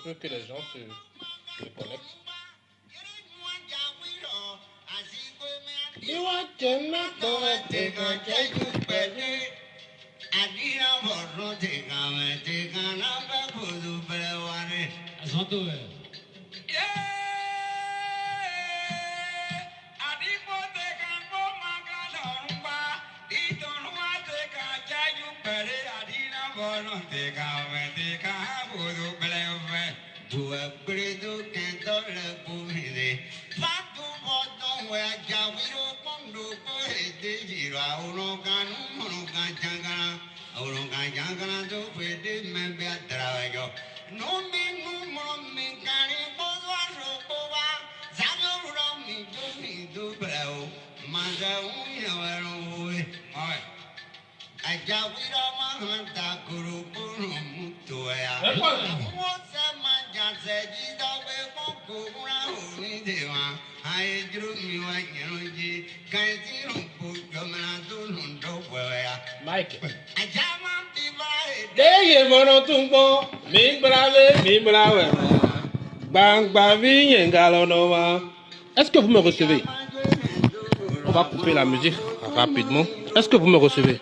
peu que les gens se connectent. Mike. Est-ce que vous me recevez? On va couper la musique rapidement. Est-ce que vous me recevez?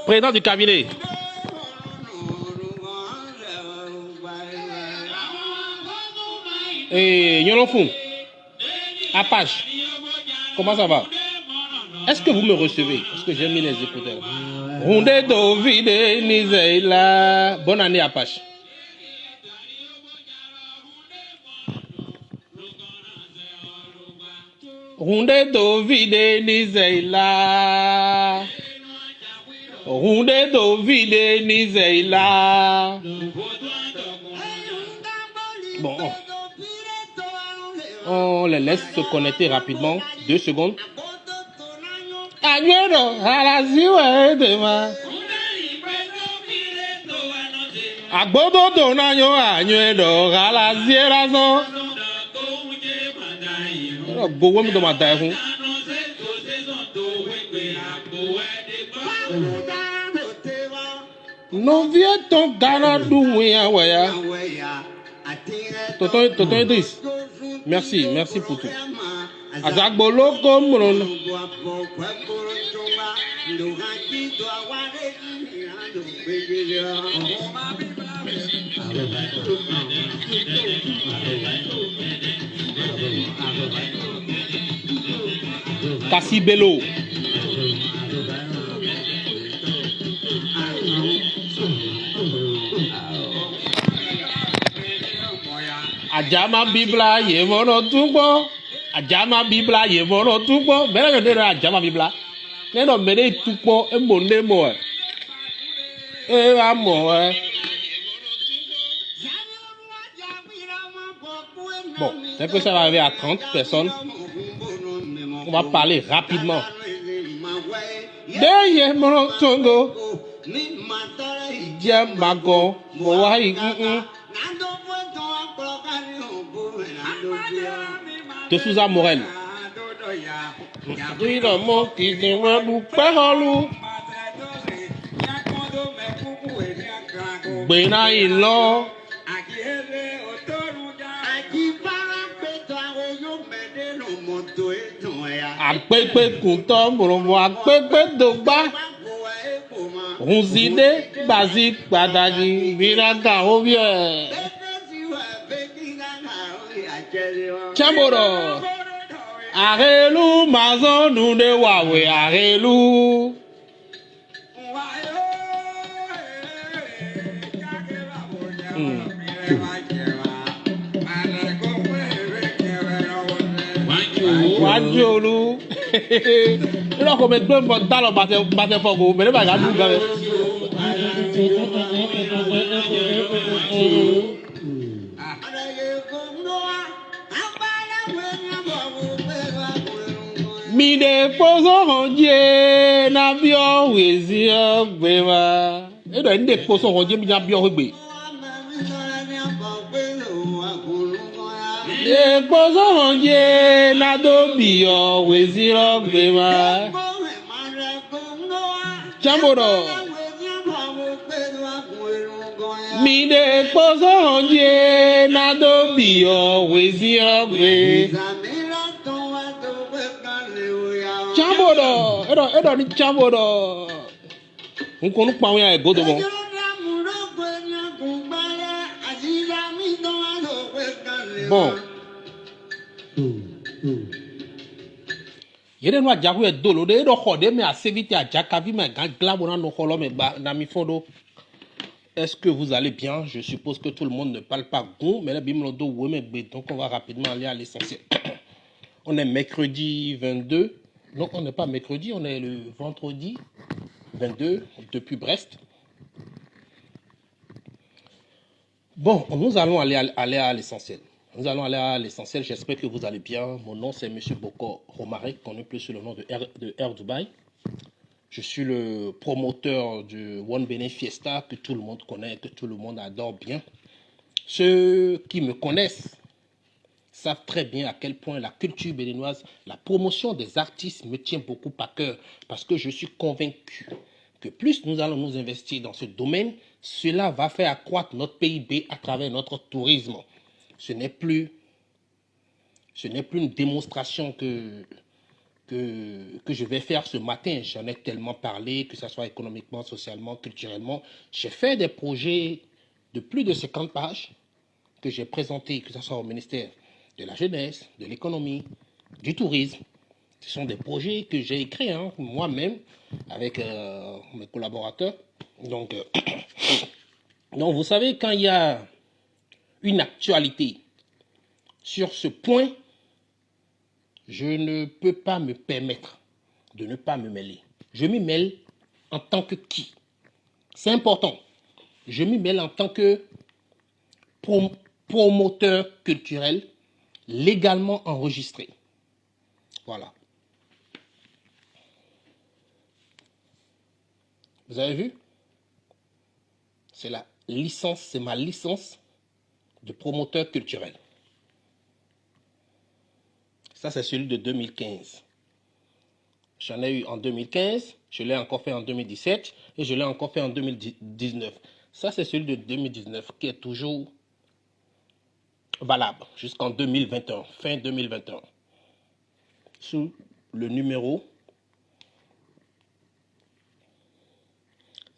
Président du cabinet. Et Nyolonfou. Apache. Comment ça va? Est-ce que vous me recevez? Est-ce que j'ai mis les écouteurs? Runde Dovide Nizeila. Bonne année, Apache. Runde Dovide Nizeila. Runde Dovide Nizeila. Bon. On les laisse se connecter rapidement. 2 secondes. Añuelo a la ciudad de ma. Agbodo donaño añuelo a la sierra no. Gbowó mi tó máa da ẹ fún. Novie ton gana doué awaya. Tonton Idriss. Merci pour tout. Azagbolo komron. Kassi Bello. Ajama Bibla yemono tubo. Ajama Bibla yemono tubo. Bela yodera Ajama Bibla. Neno mene tubo embonde mo. Amo. Bon, c'est que ça va arriver à 30 personnes. On va parler rapidement. Deye mono tongo. Diamago. Mowai. De Souza Morel. Bena ilo. Akpepe kunto moromo akpepe dogba. Runzide basic badagi viraga ovie. Chamoro. Arelu mazon nude wawe arelu. Wajolu. Ilo ko me gbe mo ta lo ba se fogo, me le ba ga du ga. Mi de pozo honje na bio wezi ogbewa. E do nde pozo honje mi na bio ogbe. E pozo honje na do bio wezi ogbewa. Chamboro. Mide pozonje na dobio weziogwe. Chambodo, edo ni chambodo. Nko nu pa won ya ego do bon. Bon. Yere no ajahu e dolo de do khode me assez vite ajaka vi me gan gla bona no kholo me ba na mi fondo. Est-ce que vous allez bien? Je suppose que tout le monde ne parle pas gon, mais là bimlodo weme gbe, donc on va rapidement aller à l'essentiel. On est mercredi 22. Non, on n'est pas mercredi, on est le vendredi 22 depuis Brest. Bon, nous allons aller à l'essentiel. Nous allons aller à l'essentiel. J'espère que vous allez bien. Mon nom, c'est M. Boko Romare, connu plus sous le nom de Air Dubai. Je suis le promoteur du One Benin Fiesta que tout le monde connaît, que tout le monde adore bien. Ceux qui me connaissent savent très bien à quel point la culture béninoise, la promotion des artistes me tient beaucoup à cœur parce que je suis convaincu que plus nous allons nous investir dans ce domaine, cela va faire accroître notre PIB à travers notre tourisme. Ce n'est plus une démonstration que je vais faire ce matin. J'en ai tellement parlé, que ce soit économiquement, socialement, culturellement. J'ai fait des projets de plus de 50 pages que j'ai présentés, que ce soit au ministère de la Jeunesse, de l'Économie, du Tourisme. Ce sont des projets que j'ai écrits moi-même avec mes collaborateurs. Donc, vous savez, quand il y a une actualité sur ce point, je ne peux pas me permettre de ne pas me mêler. Je m'y mêle en tant que qui? C'est important. Je m'y mêle en tant que promoteur culturel légalement enregistré. Voilà. Vous avez vu? C'est la licence, c'est ma licence de promoteur culturel. Ça, c'est celui de 2015. J'en ai eu en 2015, je l'ai encore fait en 2017 et je l'ai encore fait en 2019. Ça, c'est celui de 2019 qui est toujours valable jusqu'en 2021, fin 2021. Sous le numéro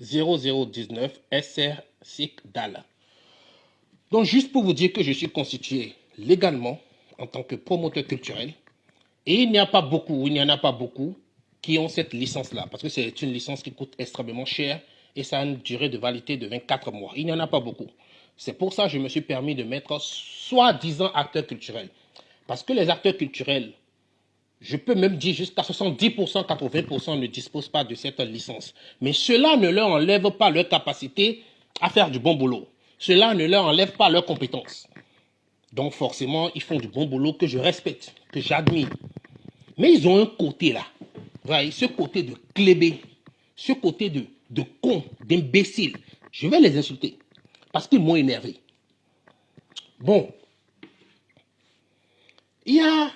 0019 SR SIC DAL. Donc, juste pour vous dire que je suis constitué légalement en tant que promoteur culturel. Et il n'y en a pas beaucoup qui ont cette licence-là. Parce que c'est une licence qui coûte extrêmement cher et ça a une durée de validité de 24 mois. Il n'y en a pas beaucoup. C'est pour ça que je me suis permis de mettre soi-disant acteurs culturels. Parce que les acteurs culturels, je peux même dire jusqu'à 70%, 80% ne disposent pas de cette licence. Mais cela ne leur enlève pas leur capacité à faire du bon boulot. Cela ne leur enlève pas leurs compétences. Donc forcément, ils font du bon boulot que je respecte, que j'admire. Mais ils ont un côté là. Voyez, ce côté de clébé, ce côté de con, d'imbécile. Je vais les insulter parce qu'ils m'ont énervé. Bon. Il y a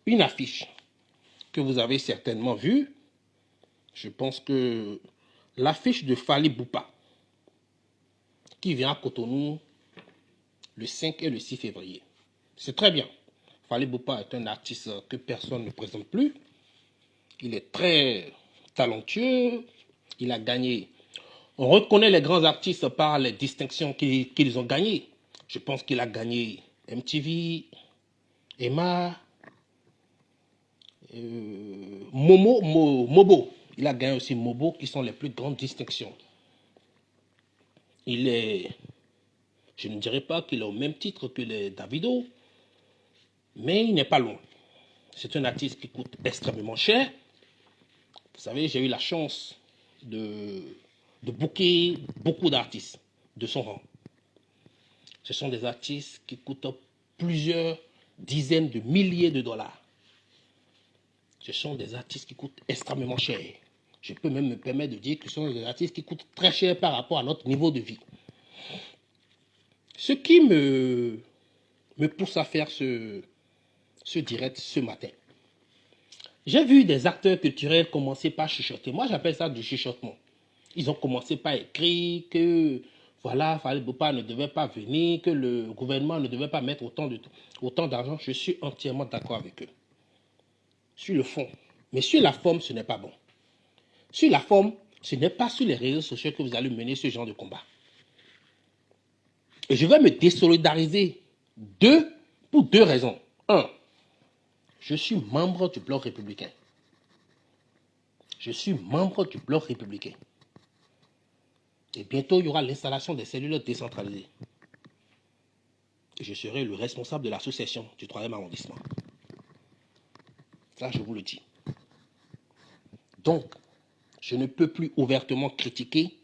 une affiche que vous avez certainement vue. Je pense que l'affiche de Fally Ipupa qui vient à Cotonou le 5 et le 6 février. C'est très bien. Fally Ipupa est un artiste que personne ne présente plus. Il est très talentueux. Il a gagné. On reconnaît les grands artistes par les distinctions qu'ils ont gagnées. Je pense qu'il a gagné MTV, Emma, Mobo. Il a gagné aussi Mobo, qui sont les plus grandes distinctions. Il est, je ne dirais pas qu'il est au même titre que les Davido, mais il n'est pas loin. C'est un artiste qui coûte extrêmement cher. Vous savez, j'ai eu la chance de booker beaucoup d'artistes de son rang. Ce sont des artistes qui coûtent plusieurs dizaines de milliers de dollars. Ce sont des artistes qui coûtent extrêmement cher. Je peux même me permettre de dire que ce sont des artistes qui coûtent très cher par rapport à notre niveau de vie. Ce qui me pousse à faire ce direct ce matin. J'ai vu des acteurs culturels commencer par chuchoter. Moi, j'appelle ça du chuchotement. Ils ont commencé par écrire que voilà, Fally Ipupa ne devait pas venir, que le gouvernement ne devait pas mettre autant d'argent. Je suis entièrement d'accord avec eux. Sur le fond. Mais sur la forme, ce n'est pas bon. Sur la forme, ce n'est pas sur les réseaux sociaux que vous allez mener ce genre de combat. Et je vais me désolidariser pour deux raisons. Un, je suis membre du Bloc républicain. Je suis membre du Bloc républicain. Et bientôt, il y aura l'installation des cellules décentralisées. Et je serai le responsable de l'association du 3e arrondissement. Ça, je vous le dis. Donc, je ne peux plus ouvertement critiquer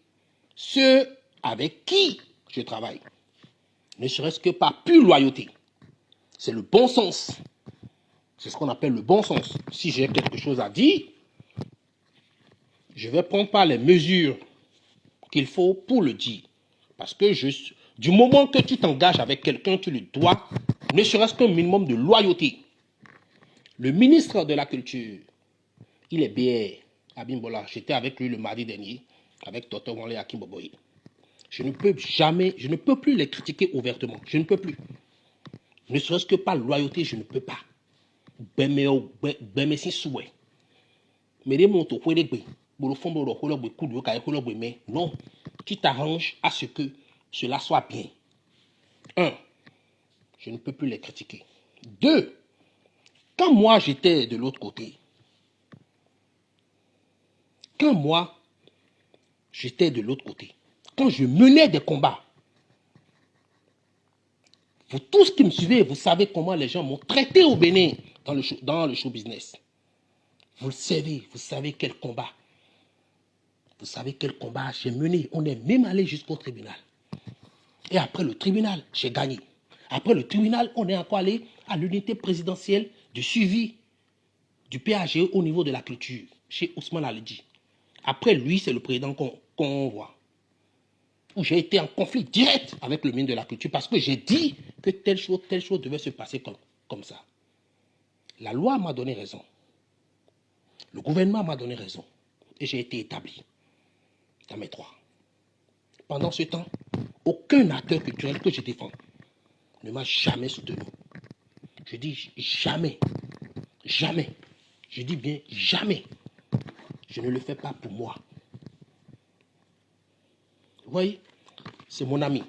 ceux avec qui je travaille. Ne serait-ce que par pure loyauté. C'est le bon sens. C'est ce qu'on appelle le bon sens. Si j'ai quelque chose à dire, je vais prendre par les mesures qu'il faut pour le dire. Parce que du moment que tu t'engages avec quelqu'un, tu lui dois, ne serait-ce qu'un minimum de loyauté. Le ministre de la Culture, il est BR, Abimbola. J'étais avec lui le mardi dernier, avec Toto Wanle Akimboboye. Je ne peux plus les critiquer ouvertement. Je ne peux plus. Ne serait-ce que par loyauté, je ne peux pas. Non, tu t'arranges à ce que cela soit bien. Un, je ne peux plus les critiquer. Deux, quand moi j'étais de l'autre côté, quand je menais des combats, vous tous qui me suivez, vous savez comment les gens m'ont traité au Bénin dans le show business. Vous savez quel combat. Vous savez quel combat j'ai mené. On est même allé jusqu'au tribunal. Et après le tribunal, j'ai gagné. Après le tribunal, on est encore allé à l'unité présidentielle de suivi du PAGE au niveau de la culture, chez Ousmane Aledi. Après lui, c'est le président qu'on voit. Où j'ai été en conflit direct avec le ministre de la Culture parce que j'ai dit que telle chose devait se passer comme ça. La loi m'a donné raison. Le gouvernement m'a donné raison. Et j'ai été établi dans mes droits. Pendant ce temps, aucun acteur culturel que je défends ne m'a jamais soutenu. Je dis jamais. Jamais. Je dis bien jamais. Je ne le fais pas pour moi. Vous voyez, c'est mon ami.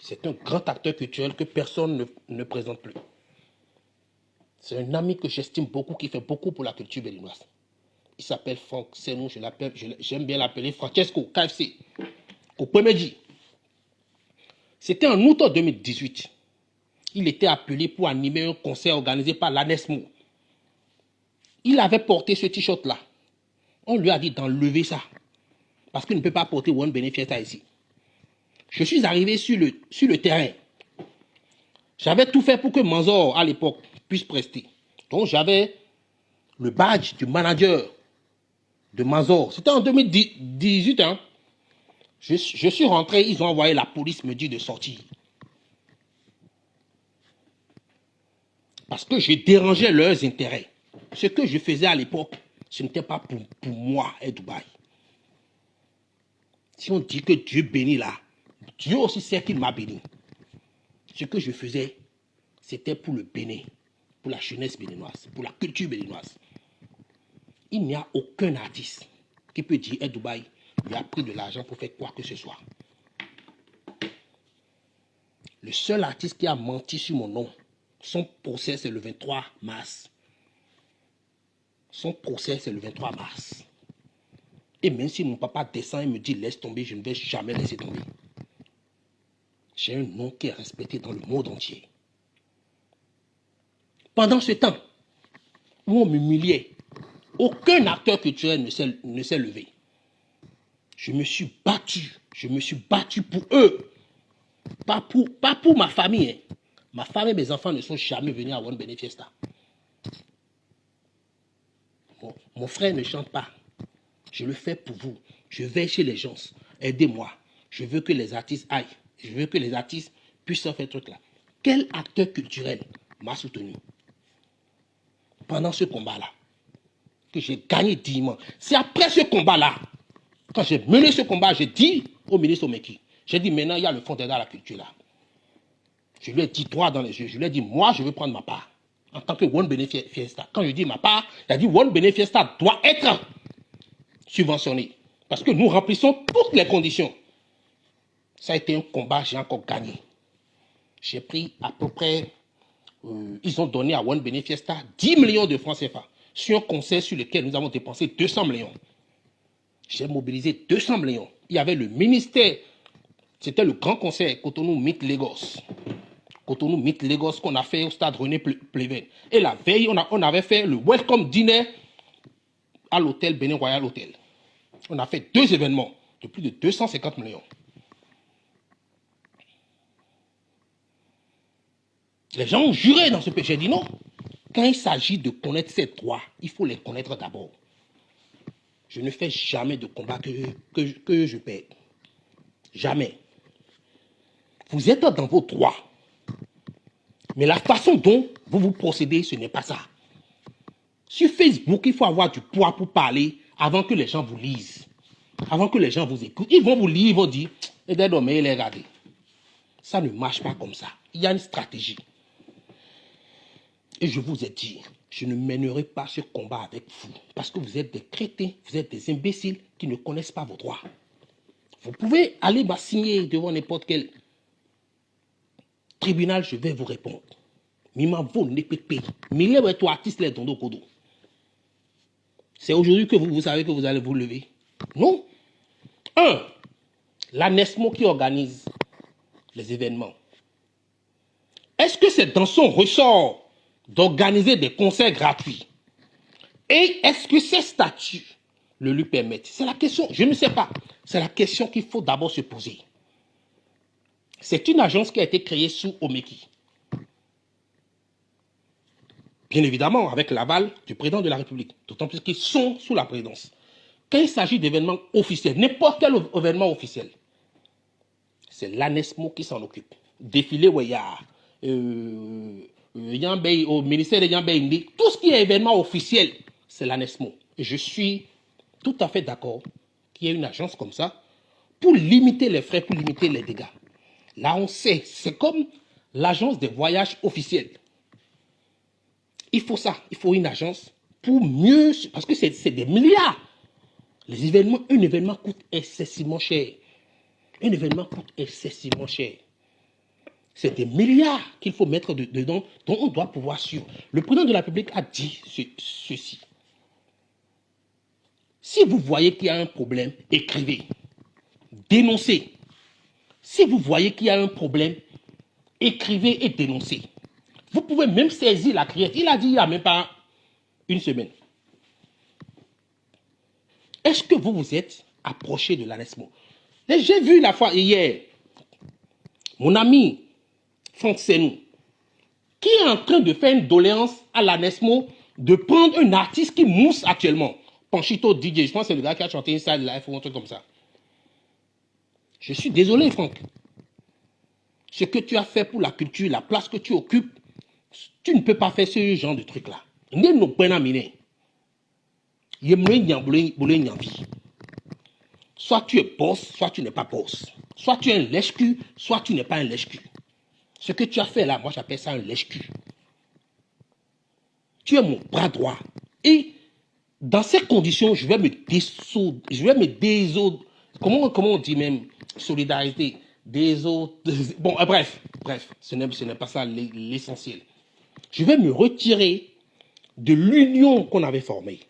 C'est un grand acteur culturel que personne ne présente plus. C'est un ami que j'estime beaucoup, qui fait beaucoup pour la culture béninoise. Il s'appelle Franck Senou, j'aime bien l'appeler Francesco, KFC, au premier dit. C'était en août 2018. Il était appelé pour animer un concert organisé par l'ANESMO. Il avait porté ce t-shirt-là. On lui a dit d'enlever ça. Parce qu'il ne peut pas porter One Benefiesta ici. Je suis arrivé sur le terrain. J'avais tout fait pour que Manzor, à l'époque, puisse prester. Donc j'avais le badge du manager de Manzor. C'était en 2018. Hein. Je suis rentré, ils ont envoyé la police me dire de sortir. Parce que je dérangeais leurs intérêts. Ce que je faisais à l'époque, ce n'était pas pour moi et Dubaï. Si on dit que Dieu bénit là, Dieu aussi sait qu'il m'a béni. Ce que je faisais, c'était pour le Bénin, pour la jeunesse béninoise, pour la culture béninoise. Il n'y a aucun artiste qui peut dire que Dubaï lui a pris de l'argent pour faire quoi que ce soit. Le seul artiste qui a menti sur mon nom, son procès c'est le 23 mars. Son procès c'est le 23 mars. Et même si mon papa descend et me dit laisse tomber, je ne vais jamais laisser tomber. J'ai un nom qui est respecté dans le monde entier. Pendant ce temps où on m'humiliait, aucun acteur culturel ne s'est levé. Je me suis battu pour eux. Pas pour ma famille. Hein. Ma femme et mes enfants ne sont jamais venus à One Benefiesta. Mon frère ne chante pas. Je le fais pour vous. Je vais chez les gens. Aidez-moi. Je veux que les artistes aillent. Je veux que les artistes puissent faire ce truc-là. Quel acteur culturel m'a soutenu pendant ce combat-là que j'ai gagné dignement? C'est après ce combat-là, quand j'ai mené ce combat, j'ai dit au ministre Omeki, J'ai dit, maintenant, il y a le fonds d'aide à la culture là. Je lui ai dit droit dans les yeux. Je lui ai dit, moi, je veux prendre ma part. En tant que One Benefit Fiesta. Quand je dis ma part, il a dit, One Benefit Fiesta doit être subventionné. Parce que nous remplissons toutes les conditions. Ça a été un combat, j'ai encore gagné. J'ai pris à peu près, ils ont donné à One Benefit Fiesta 10 millions de francs CFA sur un concert sur lequel nous avons dépensé 200 millions. J'ai mobilisé 200 millions. Il y avait le ministère, c'était le grand concert Cotonou Meet Lagos. Cotonou Meet Lagos qu'on a fait au stade René Pleven. Et la veille, on avait fait le welcome dinner à l'hôtel Bénin Royal Hotel. On a fait 2 événements de plus de 250 millions. Les gens ont juré dans ce pays. J'ai dit non. Quand il s'agit de connaître ses droits, il faut les connaître d'abord. Je ne fais jamais de combat que je perds. Jamais. Vous êtes dans vos droits. Mais la façon dont vous procédez, ce n'est pas ça. Sur Facebook, il faut avoir du poids pour parler avant que les gens vous lisent. Avant que les gens vous écoutent. Ils vont vous lire, ils vont dire, et désormais, il est regardé. Ça ne marche pas comme ça. Il y a une stratégie. Et je vous ai dit, je ne mènerai pas ce combat avec vous. Parce que vous êtes des crétins, vous êtes des imbéciles qui ne connaissent pas vos droits. Vous pouvez aller m'assigner devant n'importe quel tribunal, je vais vous répondre. C'est aujourd'hui que vous savez que vous allez vous lever. Non. L'ANESMO qui organise les événements. Est-ce que c'est dans son ressort d'organiser des concerts gratuits? Et est-ce que ces statuts le lui permettent? C'est la question, je ne sais pas. C'est la question qu'il faut d'abord se poser. C'est une agence qui a été créée sous Omeki. Bien évidemment, avec l'aval du président de la République. D'autant plus qu'ils sont sous la présidence. Quand il s'agit d'événements officiels, n'importe quel événement officiel, c'est l'ANESMO qui s'en occupe. Défilé où il y a au ministère de Yambé, tout ce qui est événement officiel, c'est l'ANESMO. Et je suis tout à fait d'accord qu'il y ait une agence comme ça pour limiter les frais, pour limiter les dégâts. Là, on sait, c'est comme l'agence des voyages officiels. Il faut ça, il faut une agence pour mieux, parce que c'est des milliards. Les événements, un événement coûte excessivement cher. Un événement coûte excessivement cher. C'est des milliards qu'il faut mettre dedans, dont on doit pouvoir suivre. Le président de la République a dit ceci. Si vous voyez qu'il y a un problème, écrivez. Dénoncez. Si vous voyez qu'il y a un problème, écrivez et dénoncez. Vous pouvez même saisir la criette. Il a dit il n'y a même pas une semaine. Est-ce que vous vous êtes approché de l'ANESMO? J'ai vu la fois hier, mon ami Franck Senou, qui est en train de faire une doléance à l'ANESMO de prendre un artiste qui mousse actuellement. Panchito DJ, je pense que c'est le gars qui a chanté Inside Life ou un truc comme ça. Je suis désolé, Franck. Ce que tu as fait pour la culture, la place que tu occupes, tu ne peux pas faire ce genre de truc-là. Soit tu es boss, soit tu n'es pas boss. Soit tu es un lèche-cul, soit tu n'es pas un lèche-cul. Ce que tu as fait là, moi j'appelle ça un lèche-cul. Tu es mon bras droit. Et dans ces conditions, je vais me désoudre. Comment on dit même solidarité? Bon, bref, ce n'est pas ça l'essentiel. Je vais me retirer de l'union qu'on avait formée.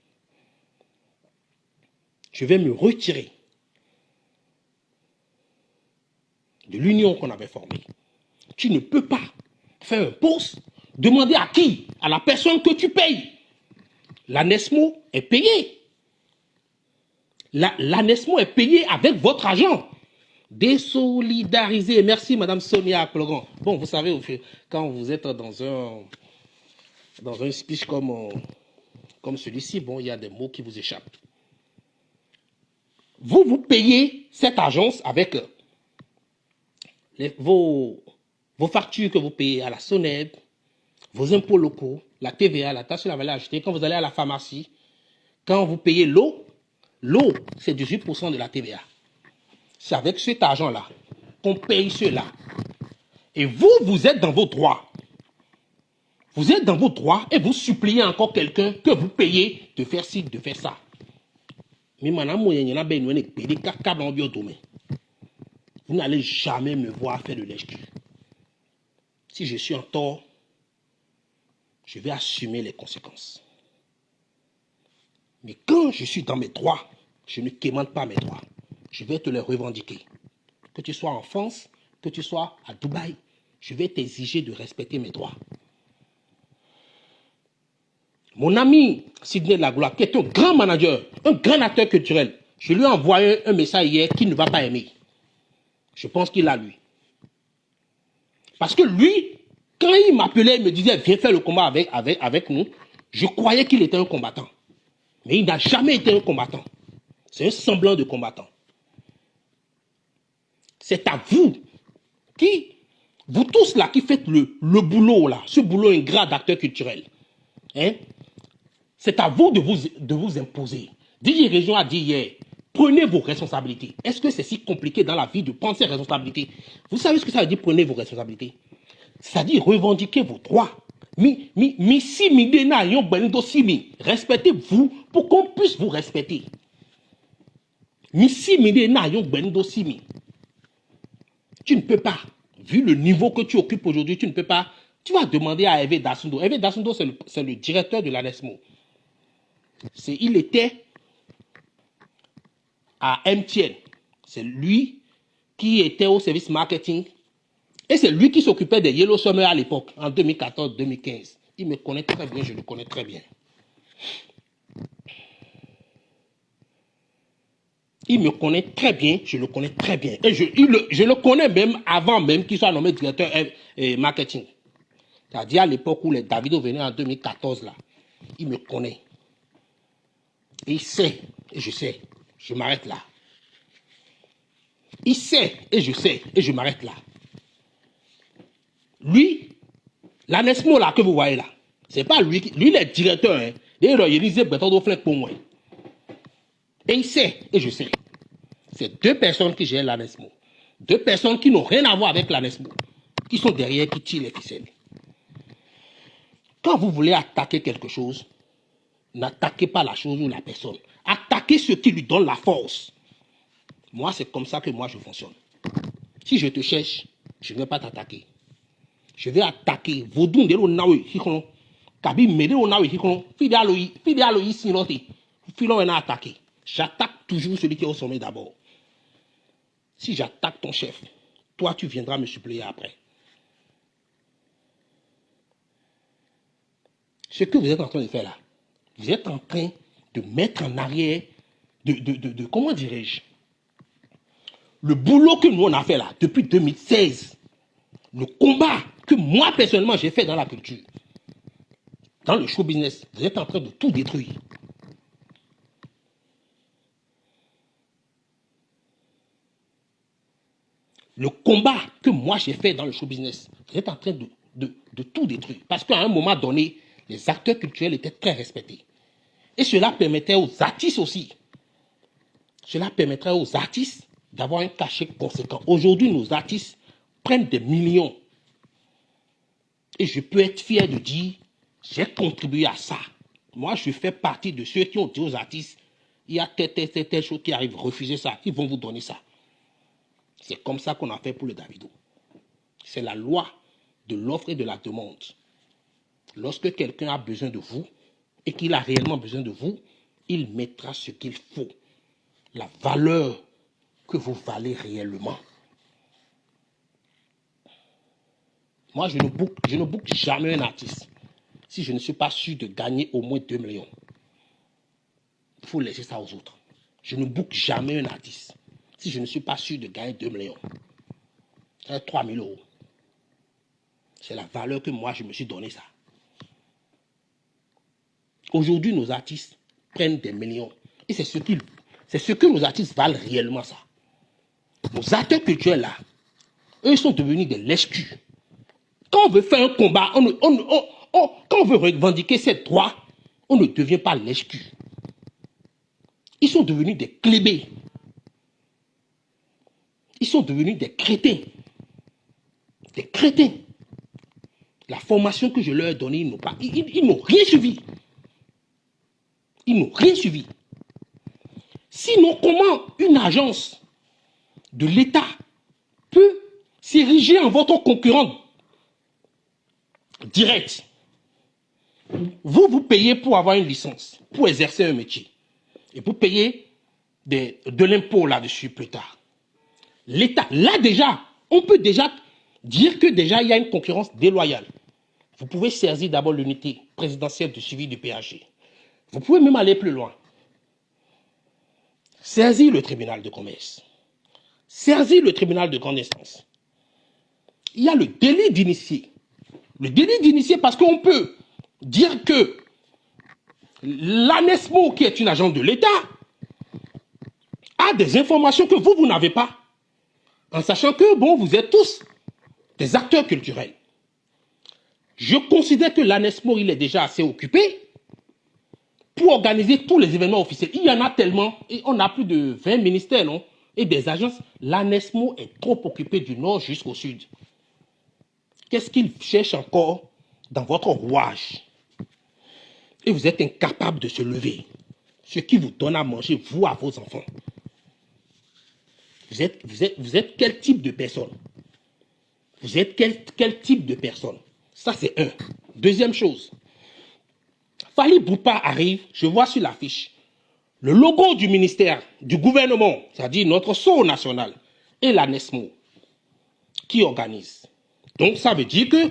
Je vais me retirer de l'union qu'on avait formée. Tu ne peux pas faire un poste, demander à qui? À la personne que tu payes. L'ANESMO est payée. L'ANESMO est payée avec votre argent. Désolidariser. Merci, Madame Sonia Clogan. Bon, vous savez, quand vous êtes dans un speech comme celui-ci, bon, il y a des mots qui vous échappent. Vous payez cette agence avec vos factures que vous payez à la SONED, vos impôts locaux, la TVA, la taxe sur la valeur ajoutée. Quand vous allez à la pharmacie, quand vous payez l'eau, c'est 18% de la TVA. C'est avec cet argent-là qu'on paye cela. Et vous, vous êtes dans vos droits. Vous êtes dans vos droits et vous suppliez encore quelqu'un que vous payez de faire ci, de faire ça. Mais madame, vous n'allez jamais me voir faire de lèche-cul. Si je suis en tort, je vais assumer les conséquences. Mais quand je suis dans mes droits, je ne quémande pas mes droits. Je vais te les revendiquer. Que tu sois en France, que tu sois à Dubaï, je vais t'exiger de respecter mes droits. Mon ami Sidney Lagloire, qui est un grand manager, un grand acteur culturel, je lui ai envoyé un message hier qu'il ne va pas aimer. Je pense qu'il l'a lu. Parce que lui, quand il m'appelait, il me disait viens faire le combat avec nous, je croyais qu'il était un combattant. Mais il n'a jamais été un combattant. C'est un semblant de combattant. C'est à vous, vous tous là qui faites le boulot là, ce boulot ingrat d'acteur culturel. Hein? C'est à vous de vous imposer. DJ Région a dit hier, prenez vos responsabilités. Est-ce que c'est si compliqué dans la vie de prendre ses responsabilités? Vous savez ce que ça veut dire, prenez vos responsabilités? Ça dit revendiquer vos droits. Respectez-vous pour qu'on puisse vous respecter. Tu ne peux pas, vu le niveau que tu occupes aujourd'hui, tu ne peux pas. Tu vas demander à Hervé Dassundo. Hervé Dassundo, c'est le directeur de l'ANESMO. Il était à MTN. C'est lui qui était au service marketing. Et c'est lui qui s'occupait des Yellow Summer à l'époque, en 2014-2015. Il me connaît très bien, je le connais très bien. Il me connaît très bien, je le connais très bien. Et je le connais même avant même qu'il soit nommé directeur marketing. C'est-à-dire à l'époque où les Davido venaient en 2014, là. Il me connaît. Et il sait, et je sais, je m'arrête là. Il sait, et je sais, et je m'arrête là. Lui, l'ANESMO là que vous voyez là, c'est pas lui, lui il est directeur, hein. Et il sait, et je sais. C'est deux personnes qui gèrent l'ANESMO. Deux personnes qui n'ont rien à voir avec l'ANESMO. Qui sont derrière, qui tirent les ficelles. Quand vous voulez attaquer quelque chose, n'attaquez pas la chose ou la personne. Attaquez ce qui lui donne la force. Moi, c'est comme ça que moi je fonctionne. Si je te cherche, je ne vais pas t'attaquer. Je vais attaquer. J'attaque toujours celui qui est au sommet d'abord. Si j'attaque ton chef, toi tu viendras me suppléer après. Ce que vous êtes en train de faire là, vous êtes en train de mettre en arrière, comment dirais-je, le boulot que nous on a fait là, depuis 2016, le combat que moi personnellement j'ai fait dans la culture, dans le show business, vous êtes en train de tout détruire. Le combat que moi j'ai fait dans le show business, vous êtes en train de tout détruire. Parce qu'à un moment donné, les acteurs culturels étaient très respectés. Et cela permettait aux artistes aussi. Cela permettrait aux artistes d'avoir un cachet conséquent. Aujourd'hui, nos artistes prennent des millions. Et je peux être fier de dire, j'ai contribué à ça. Moi, je fais partie de ceux qui ont dit aux artistes, il y a telle chose qui arrive, refusez ça, ils vont vous donner ça. C'est comme ça qu'on a fait pour le Davido. C'est la loi de l'offre et de la demande. Lorsque quelqu'un a besoin de vous et qu'il a réellement besoin de vous, il mettra ce qu'il faut. La valeur que vous valez réellement. Moi, je ne book jamais un artiste si je ne suis pas sûr de gagner au moins 2 millions. Il faut laisser ça aux autres. Je ne book jamais un artiste si je ne suis pas sûr de gagner 2 millions. C'est 3 000 euros. C'est la valeur que moi, je me suis donné ça. Aujourd'hui, nos artistes prennent des millions. Et c'est ce que nos artistes valent réellement, ça. Nos acteurs culturels, là, eux, ils sont devenus des lèche-culs. Quand on veut faire un combat, quand on veut revendiquer ses droits, on ne devient pas lèche-cul. Ils sont devenus des clébés. Ils sont devenus des crétins. Des crétins. La formation que je leur ai donnée, ils n'ont rien suivi. Ils n'ont rien suivi. Sinon, comment une agence de l'État peut s'ériger en votre concurrent direct? Vous payez pour avoir une licence, pour exercer un métier. Et vous payez de l'impôt là-dessus plus tard. L'État, là déjà, on peut déjà dire que déjà il y a une concurrence déloyale. Vous pouvez saisir d'abord l'unité présidentielle de suivi du PHG. Vous pouvez même aller plus loin. Saisir le tribunal de commerce. Saisir le tribunal de grande instance. Il y a le délit d'initié. Le délit d'initié parce qu'on peut dire que l'ANESMO, qui est une agence de l'État, a des informations que vous n'avez pas. En sachant que, bon, vous êtes tous des acteurs culturels. Je considère que l'ANESMO, il est déjà assez occupé pour organiser tous les événements officiels. Il y en a tellement, et on a plus de 20 ministères, non? Et des agences. L'ANESMO est trop occupé du nord jusqu'au sud. Qu'est-ce qu'il cherche encore dans votre rouage? Et vous êtes incapable de se lever. Ce qui vous donne à manger, vous, à vos enfants. Vous êtes quel type de personne? Vous êtes quel type de personne? Ça, c'est un. Deuxième chose. Fally Ipupa arrive, je vois sur l'affiche, le logo du ministère, du gouvernement, c'est-à-dire notre sceau national, et l'ANESMO, qui organise. Donc, ça veut dire qu'il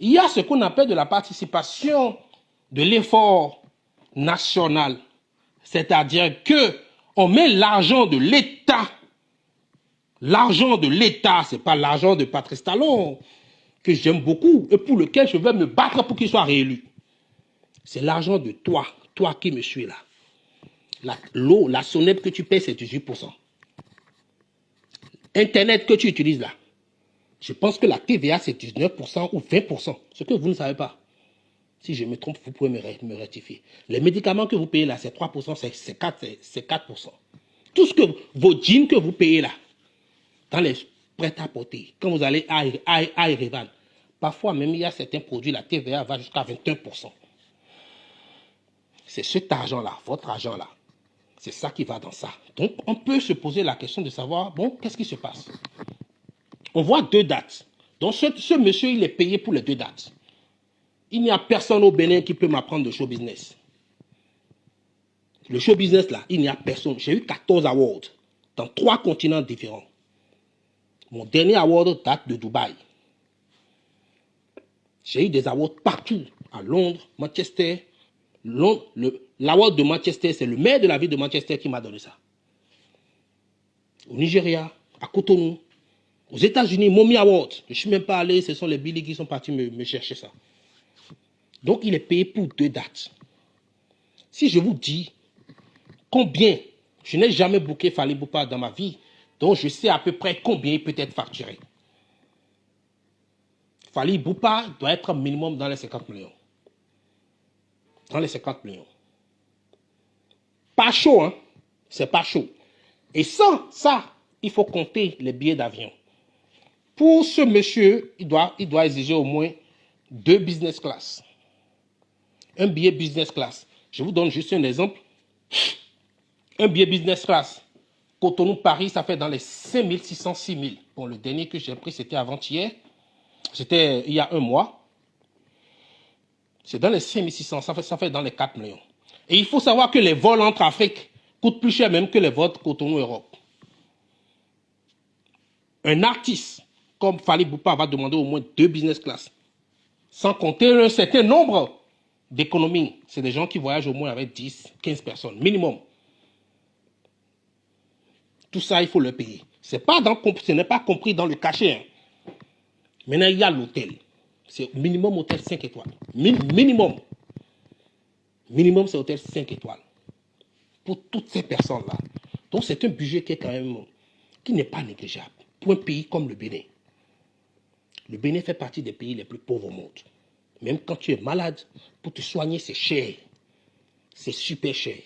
y a ce qu'on appelle de la participation de l'effort national. C'est-à-dire qu'on met l'argent de l'État. L'argent de l'État, ce n'est pas l'argent de Patrice Talon, que j'aime beaucoup, et pour lequel je vais me battre pour qu'il soit réélu. C'est l'argent de toi qui me suis là. L'eau, la SONEB que tu payes, c'est 18%. Internet que tu utilises là, je pense que la TVA, c'est 19% ou 20%. Ce que vous ne savez pas. Si je me trompe, vous pouvez me rectifier. Les médicaments que vous payez là, c'est 3%, c'est 4%. Tout ce que vos jeans que vous payez là, dans les prêt-à-porter, quand vous allez à Erevan, parfois même il y a certains produits, la TVA va jusqu'à 21%. C'est cet argent-là, votre argent-là. C'est ça qui va dans ça. Donc, on peut se poser la question de savoir, bon, qu'est-ce qui se passe? On voit 2 dates. Donc, ce monsieur, il est payé pour les 2 dates. Il n'y a personne au Bénin qui peut m'apprendre de show business. Le show business, là, il n'y a personne. J'ai eu 14 awards dans 3 continents différents. Mon dernier award date de Dubaï. J'ai eu des awards partout, à Londres, Manchester. L'award de Manchester, c'est le maire de la ville de Manchester qui m'a donné ça. Au Nigeria, à Cotonou, aux États-Unis, Momi Award. Je ne suis même pas allé, ce sont les Billy qui sont partis me chercher ça. Donc, il est payé pour 2 dates. Si je vous dis combien, je n'ai jamais booké Fally Ipupa dans ma vie, donc je sais à peu près combien il peut être facturé. Fally Ipupa doit être minimum dans les 50 millions. Dans les 50 millions. Pas chaud, hein? C'est pas chaud. Et sans ça, il faut compter les billets d'avion. Pour ce monsieur, il doit exiger au moins 2 business class. Un billet business class. Je vous donne juste un exemple. Un billet business class, Cotonou-Paris, ça fait dans les 5600, 6000. Bon, le dernier que j'ai pris, c'était avant-hier. C'était il y a un mois. C'est dans les 5600, ça fait dans les 4 millions. Et il faut savoir que les vols entre Afrique coûtent plus cher même que les vols Cotonou-Europe. Un artiste comme Fally Ipupa va demander au moins 2 business class. Sans compter un certain nombre d'économies. C'est des gens qui voyagent au moins avec 10, 15 personnes, minimum. Tout ça, il faut le payer. Ce n'est pas compris dans le cachet. Hein. Maintenant, il y a l'hôtel. C'est minimum hôtel 5 étoiles. Minimum. Minimum, c'est hôtel 5 étoiles. Pour toutes ces personnes-là. Donc, c'est un budget qui n'est pas négligeable. Pour un pays comme le Bénin. Le Bénin fait partie des pays les plus pauvres au monde. Même quand tu es malade, pour te soigner, c'est cher. C'est super cher.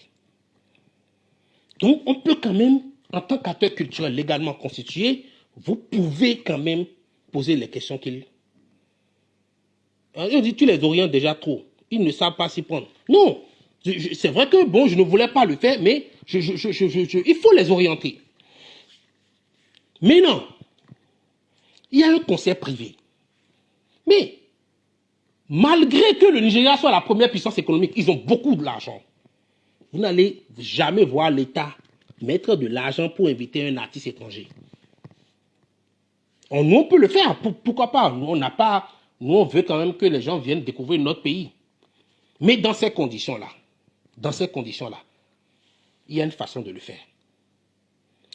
Donc, on peut quand même en tant qu'acteur culturel légalement constitué, vous pouvez quand même poser les questions qu'il... On dit, tu les orientes déjà trop. Ils ne savent pas s'y prendre. Non, c'est vrai que, bon, je ne voulais pas le faire, mais il faut les orienter. Mais non, il y a un conseil privé. Mais, malgré que le Nigeria soit la première puissance économique, ils ont beaucoup d'argent. Vous n'allez jamais voir l'État mettre de l'argent pour inviter un artiste étranger. Nous, on peut le faire. Pourquoi pas? Nous, on veut quand même que les gens viennent découvrir notre pays. Mais dans ces conditions-là, il y a une façon de le faire.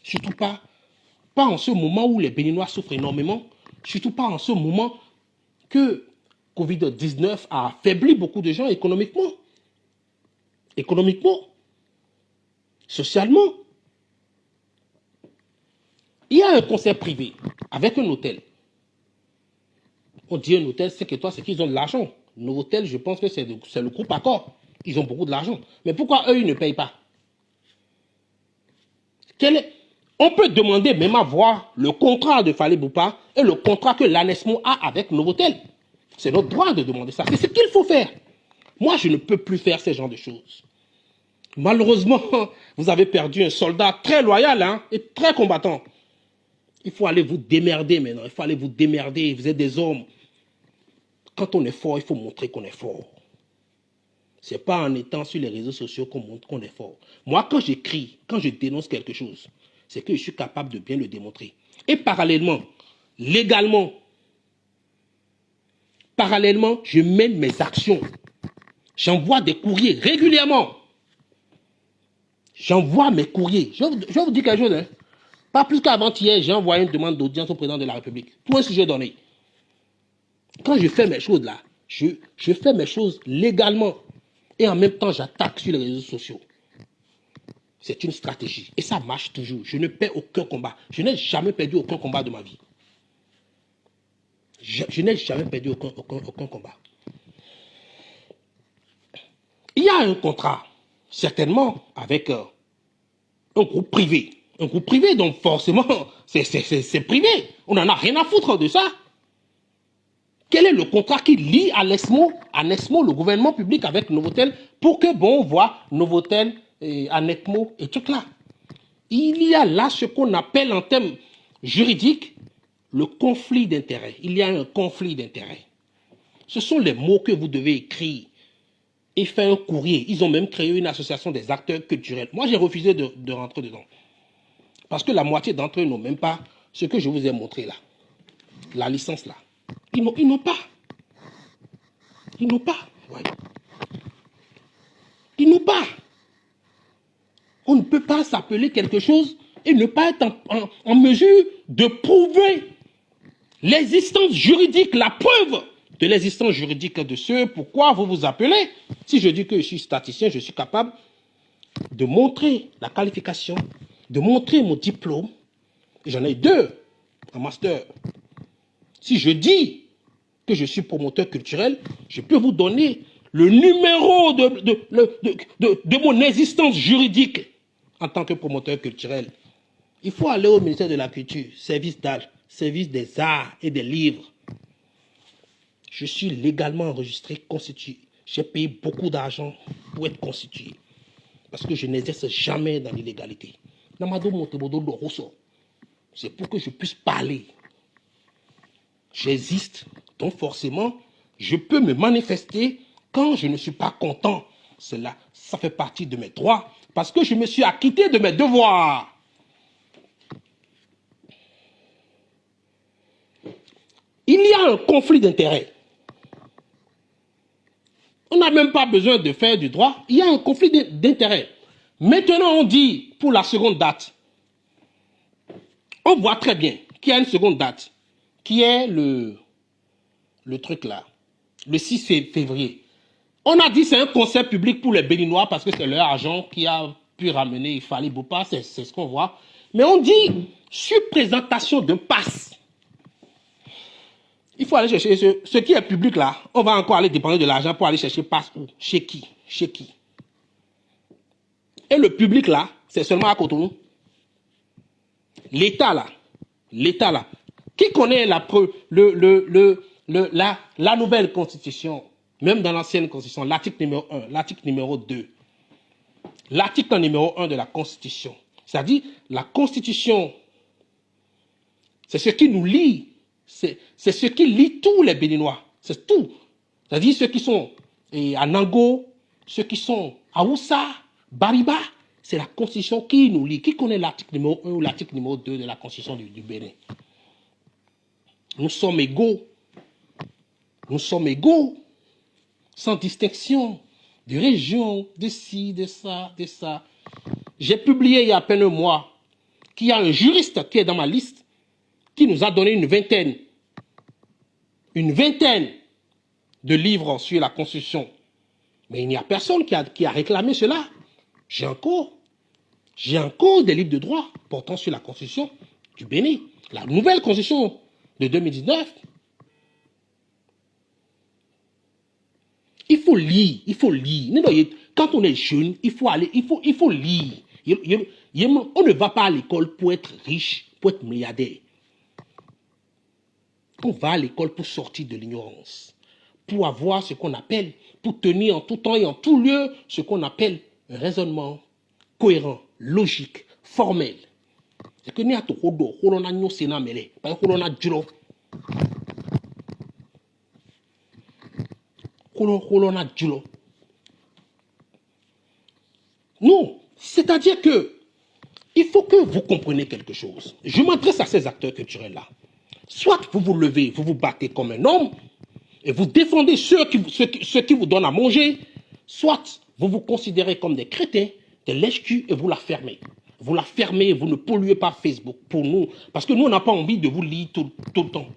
Surtout pas en ce moment où les Béninois souffrent énormément, surtout pas en ce moment que Covid-19 a affaibli beaucoup de gens économiquement, socialement. Il y a un conseil privé avec un hôtel. On dit un hôtel, c'est que toi, c'est qu'ils ont de l'argent. Nos hôtels, je pense que c'est le groupe Accor. Ils ont beaucoup de l'argent. Mais pourquoi eux, ils ne payent pas? On peut demander même à voir le contrat de Fally Ipupa et le contrat que l'ANESMO a avec Novotel. C'est notre droit de demander ça. C'est ce qu'il faut faire. Moi, je ne peux plus faire ce genre de choses. Malheureusement, vous avez perdu un soldat très loyal et très combattant. Il faut aller vous démerder maintenant. Il faut aller vous démerder. Vous êtes des hommes. Quand on est fort, il faut montrer qu'on est fort. Ce n'est pas en étant sur les réseaux sociaux qu'on montre qu'on est fort. Moi, quand j'écris, quand je dénonce quelque chose, c'est que je suis capable de bien le démontrer. Et parallèlement, légalement, je mène mes actions. J'envoie des courriers régulièrement. J'envoie mes courriers. Je vais vous dire quelque chose. Pas plus qu'avant-hier, j'ai envoyé une demande d'audience au président de la République. Pour un sujet donné. Quand je fais mes choses là, je fais mes choses légalement. Et en même temps, j'attaque sur les réseaux sociaux. C'est une stratégie. Et ça marche toujours. Je ne perds aucun combat. Je n'ai jamais perdu aucun combat de ma vie. Je n'ai jamais perdu aucun combat. Il y a un contrat, certainement, avec un groupe privé. Un groupe privé, donc forcément, c'est privé. On n'en a rien à foutre de ça. Quel est le contrat qui lie ANESMO, le gouvernement public, avec Novotel, pour que, bon, on voit Novotel, ANESMO et tout là. Il y a là ce qu'on appelle en termes juridiques le conflit d'intérêts. Il y a un conflit d'intérêts. Ce sont les mots que vous devez écrire et faire un courrier. Ils ont même créé une association des acteurs culturels. Moi, j'ai refusé de rentrer dedans. Parce que la moitié d'entre eux n'ont même pas ce que je vous ai montré là. La licence là. Ils n'ont pas. Ils n'ont pas. Ouais. Ils n'ont pas. On ne peut pas s'appeler quelque chose et ne pas être en mesure de prouver l'existence juridique, la preuve de l'existence juridique de ce pourquoi vous vous appelez. Si je dis que je suis statisticien, je suis capable de montrer la qualification, de montrer mon diplôme. J'en ai 2 en master. Si je dis que je suis promoteur culturel, je peux vous donner le numéro de mon existence juridique en tant que promoteur culturel. Il faut aller au ministère de la Culture, service d'âge, service des arts et des livres. Je suis légalement enregistré, constitué. J'ai payé beaucoup d'argent pour être constitué. Parce que je n'exerce jamais dans l'illégalité. C'est pour que je puisse parler. J'existe, donc forcément, je peux me manifester quand je ne suis pas content. Cela, ça fait partie de mes droits, parce que je me suis acquitté de mes devoirs. Il y a un conflit d'intérêts. On n'a même pas besoin de faire du droit. Il y a un conflit d'intérêts. Maintenant, on dit, pour la seconde date, on voit très bien qu'il y a une seconde date, qui est le truc là, le 6 février. On a dit c'est un concert public pour les Béninois parce que c'est leur argent qui a pu ramener Fally Ipupa, c'est ce qu'on voit. Mais on dit, sur présentation d'un pass, il faut aller chercher ce qui est public là. On va encore aller dépenser de l'argent pour aller chercher passe où? Chez qui? Chez qui? Et le public là, c'est seulement à Cotonou. l'État là, qui connaît la nouvelle constitution, même dans l'ancienne constitution, l'article numéro 1, l'article numéro 2, l'article numéro 1 de la constitution, c'est-à-dire la constitution, c'est ce qui nous lie, c'est ce qui lie tous les Béninois, c'est tout. C'est-à-dire ceux qui sont à Nango, ceux qui sont à Oussa, Bariba, c'est la constitution qui nous lie. Qui connaît l'article numéro 1 ou l'article numéro 2 de la constitution du Bénin? Nous sommes égaux. Nous sommes égaux, sans distinction de région, de ci, de ça, de ça. J'ai publié il y a à peine un mois qu'il y a un juriste qui est dans ma liste qui nous a donné une vingtaine de livres sur la Constitution. Mais il n'y a personne qui a réclamé cela. J'ai encore des livres de droit portant sur la Constitution du Bénin. La nouvelle Constitution de 2019. Il faut lire. Quand on est jeune, il faut lire. On ne va pas à l'école pour être riche, pour être milliardaire. On va à l'école pour sortir de l'ignorance, pour avoir ce qu'on appelle, pour tenir en tout temps et en tout lieu, ce qu'on appelle un raisonnement cohérent, logique, formel. C'est que nous non, c'est-à-dire que il faut que vous compreniez quelque chose. Je m'adresse à ces acteurs culturels-là. Soit vous vous levez, vous vous battez comme un homme, et vous défendez ceux qui vous donnent à manger, soit vous vous considérez comme des crétins, des lèche-culs, et vous la fermez. Vous la fermez, vous ne polluez pas Facebook pour nous, parce que nous, on n'a pas envie de vous lire tout le temps.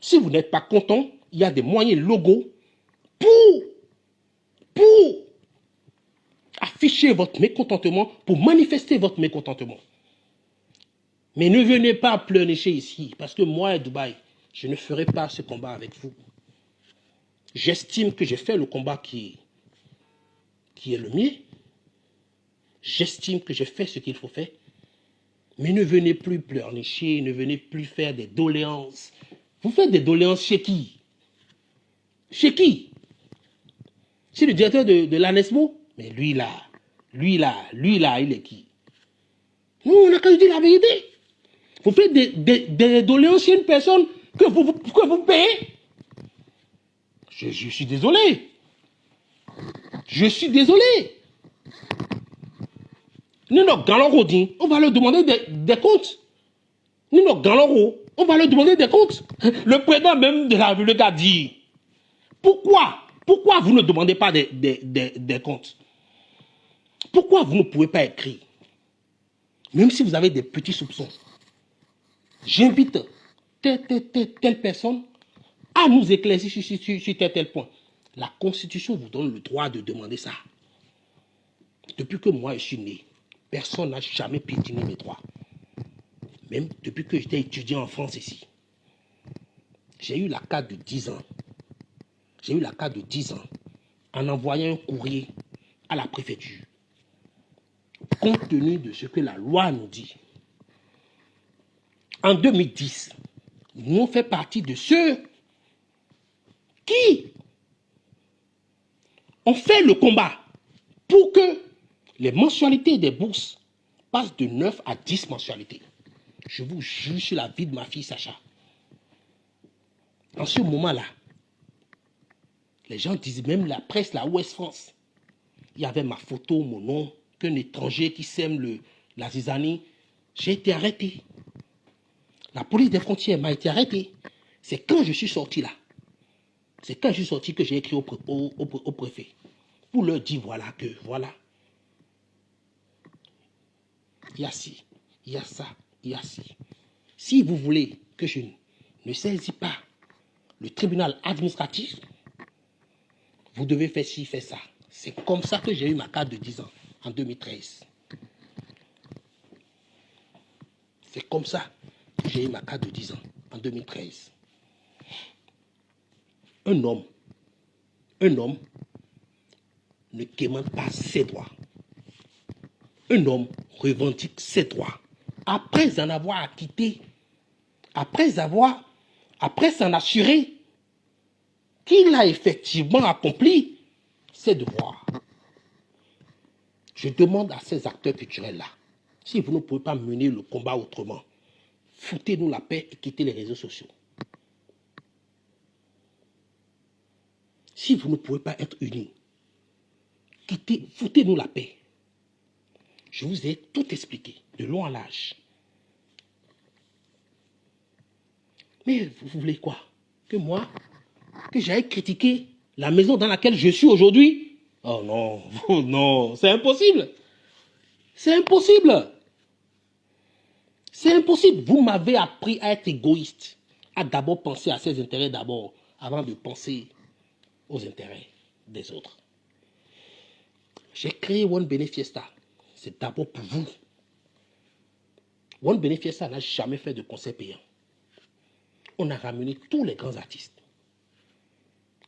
Si vous n'êtes pas content, il y a des moyens logos pour afficher votre mécontentement, pour manifester votre mécontentement. Mais ne venez pas pleurnicher ici, parce que moi, à Dubaï, je ne ferai pas ce combat avec vous. J'estime que j'ai fait le combat qui est le mien. J'estime que j'ai fait ce qu'il faut faire. Mais ne venez plus pleurnicher, ne venez plus faire des doléances. Vous faites des doléances chez qui? Chez qui? C'est le directeur de l'ANESMO? Mais lui là, il est qui? Nous, on a qu'à lui dire la vérité. Vous faites des doléances chez une personne que vous payez. Je suis désolé. Je suis désolé. Nous, nos galons on va leur demander des comptes. Nous, nos galons, on va leur demander des comptes. Le président même de la République a dit, pourquoi vous ne demandez pas des comptes? Pourquoi vous ne pouvez pas écrire? Même si vous avez des petits soupçons. J'invite telle personne à nous éclaircir sur tel point. La Constitution vous donne le droit de demander ça. Depuis que moi je suis né, personne n'a jamais piétiné mes droits. Même depuis que j'étais étudiant en France ici. J'ai eu la carte de 10 ans. J'ai eu la carte de 10 ans en envoyant un courrier à la préfecture. Compte tenu de ce que la loi nous dit. En 2010, nous avons fait partie de ceux qui ont fait le combat pour que les mensualités des bourses passent de 9 à 10 mensualités. Je vous jure sur la vie de ma fille Sacha. En ce moment-là, les gens disaient, même la presse, la Ouest France, il y avait ma photo, mon nom, qu'un étranger qui sème la zizanie. J'ai été arrêté. La police des frontières m'a été arrêté. C'est quand je suis sorti là. C'est quand je suis sorti que j'ai écrit au préfet. Pour leur dire, voilà. Il y a ci, il y a ça, il y a ci. Si vous voulez que je ne saisis pas le tribunal administratif, vous devez faire ci, faire ça. C'est comme ça que j'ai eu ma carte de 10 ans en 2013. C'est comme ça que j'ai eu ma carte de 10 ans en 2013. Un homme ne quémande pas ses droits. Un homme revendique ses droits après en avoir acquitté, après s'en assurer qu'il a effectivement accompli ses devoirs. Je demande à ces acteurs culturels-là, si vous ne pouvez pas mener le combat autrement, foutez-nous la paix et quittez les réseaux sociaux. Si vous ne pouvez pas être unis, foutez-nous la paix. Je vous ai tout expliqué, de long à large. Mais vous voulez quoi? Que moi, que j'aille critiquer la maison dans laquelle je suis aujourd'hui? Oh non, non, c'est impossible. C'est impossible. C'est impossible. Vous m'avez appris à être égoïste, à d'abord penser à ses intérêts d'abord, avant de penser aux intérêts des autres. J'ai créé One Benefiesta. C'est d'abord pour vous. One Benefiesta n'a jamais fait de concert payant. On a ramené tous les grands artistes.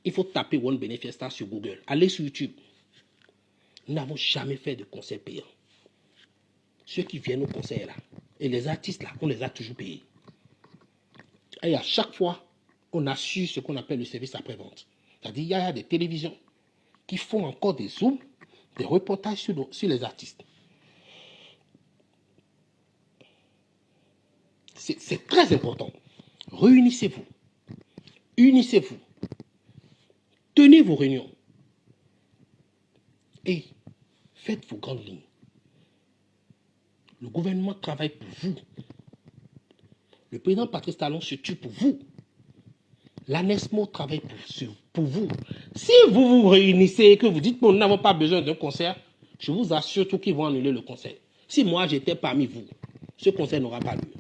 Il faut taper One Benefiesta sur Google. Allez sur YouTube. Nous n'avons jamais fait de concert payant. Ceux qui viennent au concert là, et les artistes là, on les a toujours payés. Et à chaque fois, on assure ce qu'on appelle le service après-vente. C'est-à-dire, il y a des télévisions qui font encore des zooms, des reportages sur les artistes. C'est très important. Réunissez-vous. Unissez-vous. Tenez vos réunions. Et faites vos grandes lignes. Le gouvernement travaille pour vous. Le président Patrice Talon se tue pour vous. L'ANESMO travaille pour vous. Si vous vous réunissez et que vous dites que nous n'avons pas besoin d'un concert, je vous assure tout qu'ils vont annuler le concert. Si moi j'étais parmi vous, ce concert n'aura pas lieu.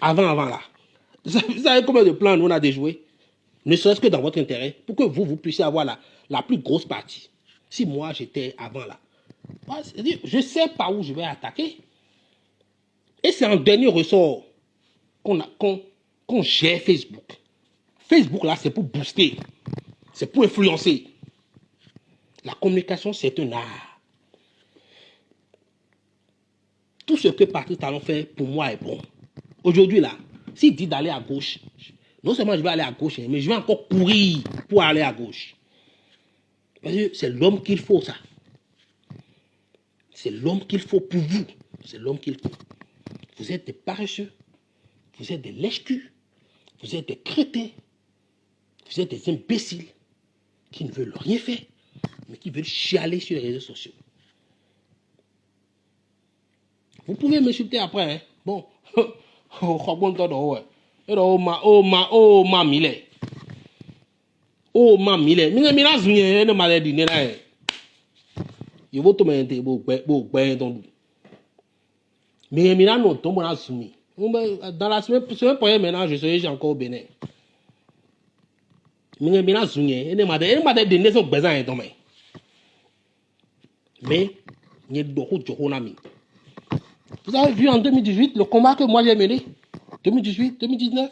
Avant là. Vous savez combien de plans nous on a déjoué? Ne serait-ce que dans votre intérêt, pour que vous puissiez avoir la plus grosse partie. Si moi j'étais avant là. Je sais par où je vais attaquer. Et c'est un dernier ressort qu'on gère Facebook. Facebook là, c'est pour booster. C'est pour influencer. La communication, c'est un art. Tout ce que Patrice Talon fait, pour moi, est bon. Aujourd'hui là, s'il dit d'aller à gauche, non seulement je vais aller à gauche, mais je vais encore courir pour aller à gauche. Parce que c'est l'homme qu'il faut, ça. C'est l'homme qu'il faut pour vous. C'est l'homme qu'il faut. Vous êtes des paresseux. Vous êtes des lèche-culs. Vous êtes des crétins. Vous êtes des imbéciles qui ne veulent rien faire, mais qui veulent chialer sur les réseaux sociaux. Vous pouvez m'insulter après, hein. Bon. Oh ma mille. Mina zunye ne maladie ne là. Il faut tomber donc. Mais mina non tombe na zumi. Dans la semaine prochaine maintenant je serai encore au Bénin. Mina zunye ne maladie de ne sont besoin donc. Mais ni beaucoup de nami. Vous avez vu en 2018 le combat que moi j'ai mené? 2018, 2019.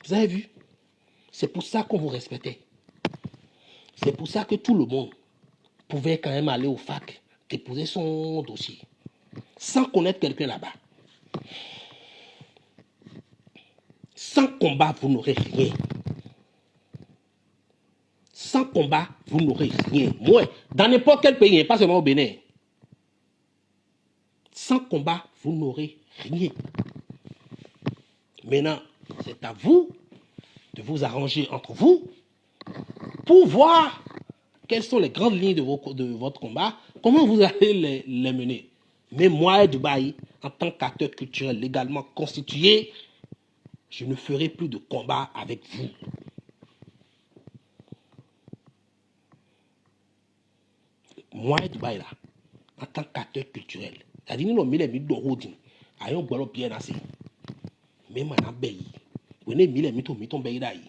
Vous avez vu? C'est pour ça qu'on vous respectait. C'est pour ça que tout le monde pouvait quand même aller au fac, déposer son dossier, sans connaître quelqu'un là-bas. Sans combat, vous n'aurez rien. Sans combat, vous n'aurez rien. Moi, dans n'importe quel pays, pas seulement au Bénin. Sans combat, vous n'aurez rien. Maintenant, c'est à vous de vous arranger entre vous pour voir quelles sont les grandes lignes de votre combat, comment vous allez les mener. Mais moi, Dubaï, en tant qu'acteur culturel légalement constitué, je ne ferai plus de combat avec vous. Moi, Dubaï, là, en tant qu'acteur culturel, c'est-à-dire nous, nous, nous, nous, bien assez. Mais maintenant, vous n'avez mis les mythos, mythos, mi vous n'avez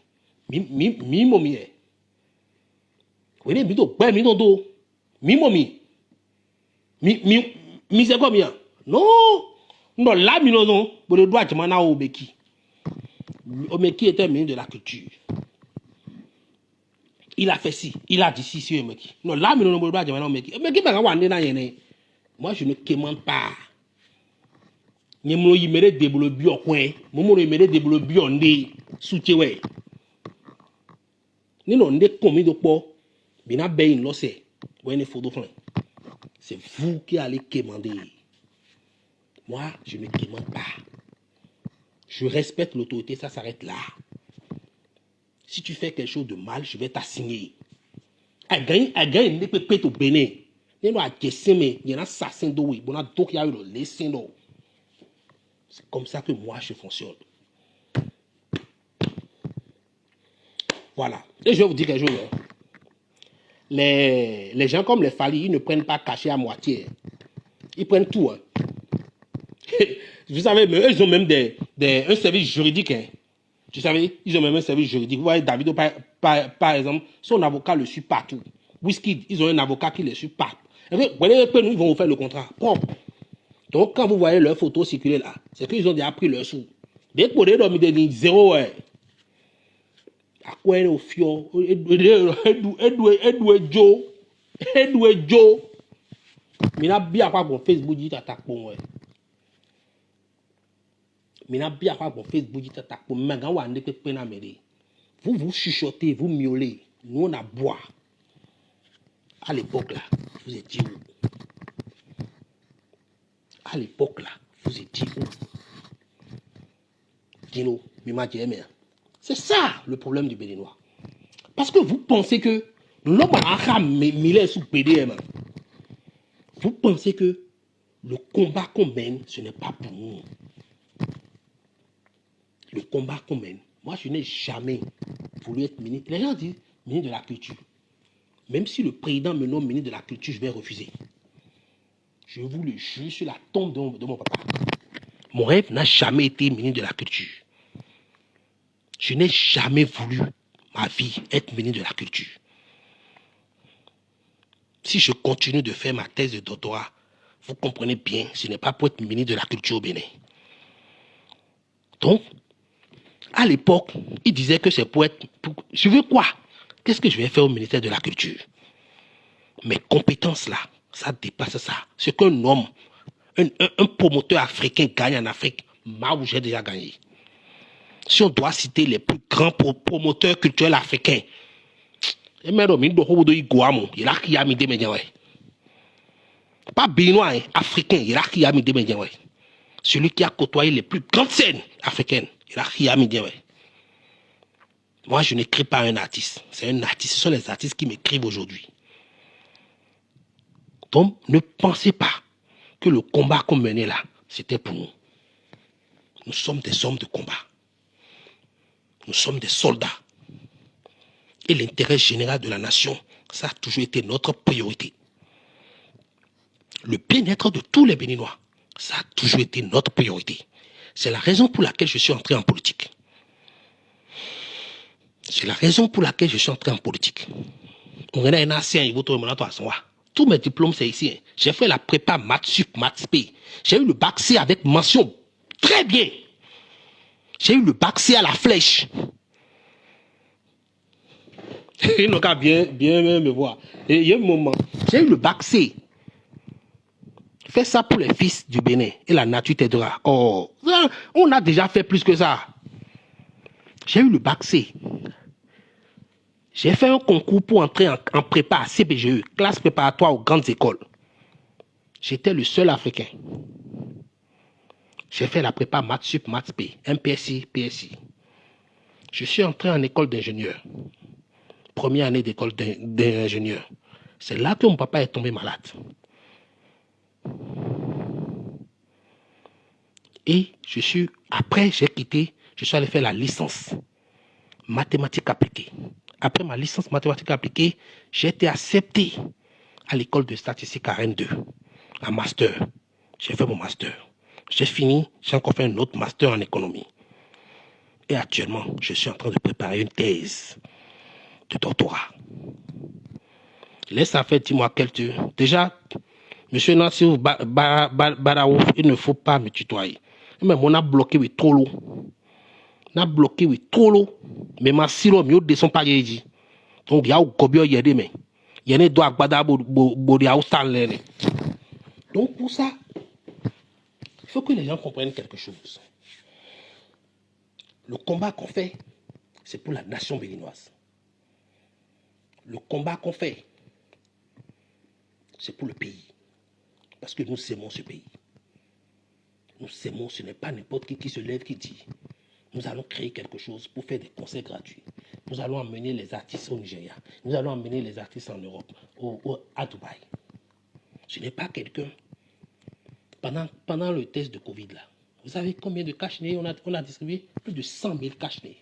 mi c'est combien? Non, non, là, non, vous le droit, je m'en ai au Beki. Omeki était ministre de la culture. Il a fait ci, il a dit ci sur Omeki. Non, là, non, vous le droit, je m'en ai au Omeki. Omeki, moi, je ne quémande pas. Nyemlo yimere deblo bio kwen. Momo yimere deblo bio nde soutiewe. Nino nde komi do po. Bina beyin lose. Wene fodo fin. C'est vous qui allez quémander. Moi, je ne quémande pas. Je respecte l'autorité, ça s'arrête là. Si tu fais quelque chose de mal, je vais t'assigner. Again, ne peut pas te bénir. Il y a un assassin de oui. C'est comme ça que moi je fonctionne. Voilà. Et je vais vous dire quelque chose. Les gens comme les Fali, ils ne prennent pas caché à moitié. Ils prennent tout. Hein. Vous savez, mais eux, ils ont même un service juridique. Hein. Tu savais, ils ont même un service juridique. Vous voyez, Davido, par exemple, son avocat le suit partout. Wizkid, ils ont un avocat qui le suit partout. Et puis, nous, ils vont vous faire le contrat propre. Donc, quand vous voyez leurs photos circuler là, c'est qu'ils ont déjà pris leur sous. Dès que vous avez dormi, zéro, ouais. À quoi est au fio? Edoué Joe. Mais n'a bien pas bon Facebook dit attaque pour ouais. Mais n'a bien pas bon Facebook dit attaque pour mais quand on a des peine à m'aider. Vous chuchotez, vous miaulez. Nous on a bois. À l'époque là, vous étiez où? À l'époque là, vous étiez où? Dino, Mima Djemé. C'est ça le problème du Béninois. Parce que vous pensez que l'homme a mis sous PDM. Vous pensez que le combat qu'on mène, ce n'est pas pour nous. Le combat qu'on mène, moi je n'ai jamais voulu être ministre. Les gens disent ministre de la culture. Même si le président me nomme ministre de la culture, je vais refuser. Je vous le jure sur la tombe de mon papa. Mon rêve n'a jamais été ministre de la culture. Je n'ai jamais voulu, ma vie, être ministre de la culture. Si je continue de faire ma thèse de doctorat, vous comprenez bien, ce n'est pas pour être ministre de la culture au Bénin. Donc, à l'époque, il disait que c'est pour être... Je veux quoi? Qu'est-ce que je vais faire au ministère de la culture? Mes compétences là, ça dépasse ça. Ce qu'un homme, un promoteur africain gagne en Afrique, moi où j'ai déjà gagné. Si on doit citer les plus grands promoteurs culturels africains, pas béninois, africain, celui qui a côtoyé les plus grandes scènes africaines, moi je n'écris pas un artiste, c'est un artiste, ce sont les artistes qui m'écrivent aujourd'hui. Donc ne pensez pas que le combat qu'on menait là, c'était pour nous. Nous sommes des hommes de combat. Nous sommes des soldats. Et l'intérêt général de la nation, ça a toujours été notre priorité. Le bien-être de tous les Béninois, ça a toujours été notre priorité. C'est la raison pour laquelle je suis entré en politique. C'est la raison pour laquelle je suis entré en politique. Tous mes diplômes, c'est ici. J'ai fait la prépa maths sup, maths p. J'ai eu le bac C avec mention très bien. J'ai eu le bac C à la flèche. Ils n'ont qu'à bien me voir. Et il y a un moment, j'ai eu le bac C. Fais ça pour les fils du Bénin et la nature t'aidera. Oh, on a déjà fait plus que ça. J'ai eu le bac C. J'ai fait un concours pour entrer en prépa à CBGE, classe préparatoire aux grandes écoles. J'étais le seul Africain. J'ai fait la prépa maths sup, maths p, MPSI, PSI. Je suis entré en école d'ingénieur. Première année d'école d'ingénieur. C'est là que mon papa est tombé malade. Et après j'ai quitté, je suis allé faire la licence mathématiques appliquées. Après ma licence mathématiques appliquées, j'ai été accepté à l'école de statistique à Rennes 2, un master. J'ai fait mon master. J'ai fini, j'ai encore fait un autre master en économie. Et actuellement, je suis en train de préparer une thèse de doctorat. Laisse ça faire, dis-moi quel tu... Déjà, monsieur Nassir Baraouf, il ne faut pas me tutoyer. Mais on a bloqué oui, trop l'eau. On a bloqué oui, trop l'eau. Mais ma silo, mieux descend pas yéji. Donc, il y a un gobio yédi, mais il y a un doigt gbada bodi à ousan. Donc, pour ça, Il faut que les gens comprennent quelque chose. Le combat qu'on fait, c'est pour la nation béninoise. Le combat qu'on fait, c'est pour le pays. Parce que nous aimons ce pays. Nous aimons, ce n'est pas n'importe qui se lève qui dit nous allons créer quelque chose pour faire des concerts gratuits. Nous allons emmener les artistes au Nigeria. Nous allons emmener les artistes en Europe, à Dubaï. Ce n'est pas quelqu'un. Pendant le test de Covid, là, vous savez combien de cache-nez on a distribué? Plus de 100 000 cache-nez.